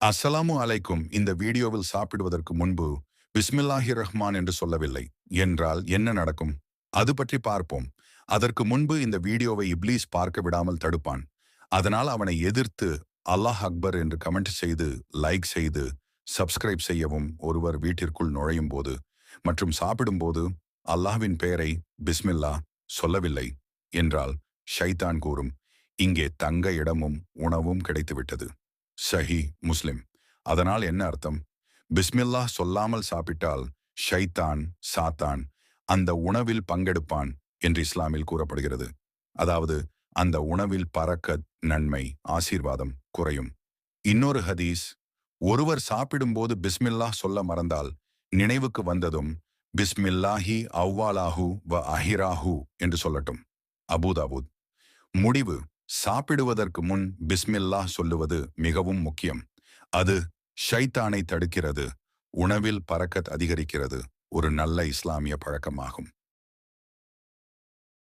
அஸ்ஸலாமு அலைக்கும். இந்த வீடியோவில் சாப்பிடுவதற்கு முன்பு பிஸ்மில்லாஹிர் ரஹ்மான் என்று சொல்லவில்லை என்றால் என்ன நடக்கும்? அது பற்றி பார்ப்போம். அதற்கு முன்பு இந்த வீடியோவை இப்லீஸ் பார்க்க விடாமல் தடுப்பான். அதனால் அவனை எதிர்த்து அல்லாஹ் அக்பர் என்று கமெண்ட் செய்து, லைக் செய்து, சப்ஸ்கிரைப் செய்யவும். ஒருவர் வீட்டிற்குள் நுழையும் போது மற்றும் சாப்பிடும்போது அல்லாஹ்வின் பெயரை பிஸ்மில்லா சொல்லவில்லை என்றால் ஷைத்தான் கூறும், இங்கே தங்க இடமும் உணவும் கிடைத்துவிட்டது. ஷஹி முஸ்லிம். அதனால் என்ன அர்த்தம்? பிஸ்மில்லாஹ் சொல்லாமல் சாப்பிட்டால் ஷைத்தான், சாத்தான் அந்த உணவில் பங்கெடுப்பான் என்று இஸ்லாமில் கூறப்படுகிறது. அதாவது அந்த உணவில் பரக்கத், நன்மை, ஆசீர்வாதம் குறையும். இன்னொரு ஹதீஸ், ஒருவர் சாப்பிடும்போது பிஸ்மில்லாஹ் சொல்ல மறந்தால் நினைவுக்கு வந்ததும் பிஸ்மில்லாஹி அவ்வாலாஹு வ அஹிராஹு என்று சொல்லட்டும். அபூதாவூத். முடிவு, சாப்பிடுவதற்கு முன் பிஸ்மில்லாஹ் சொல்லுவது மிகவும் முக்கியம். அது ஷைத்தானை தடுக்கிறது, உணவில் பரக்கத் அதிகரிக்கிறது. ஒரு நல்ல இஸ்லாமிய பழக்கமாகும்.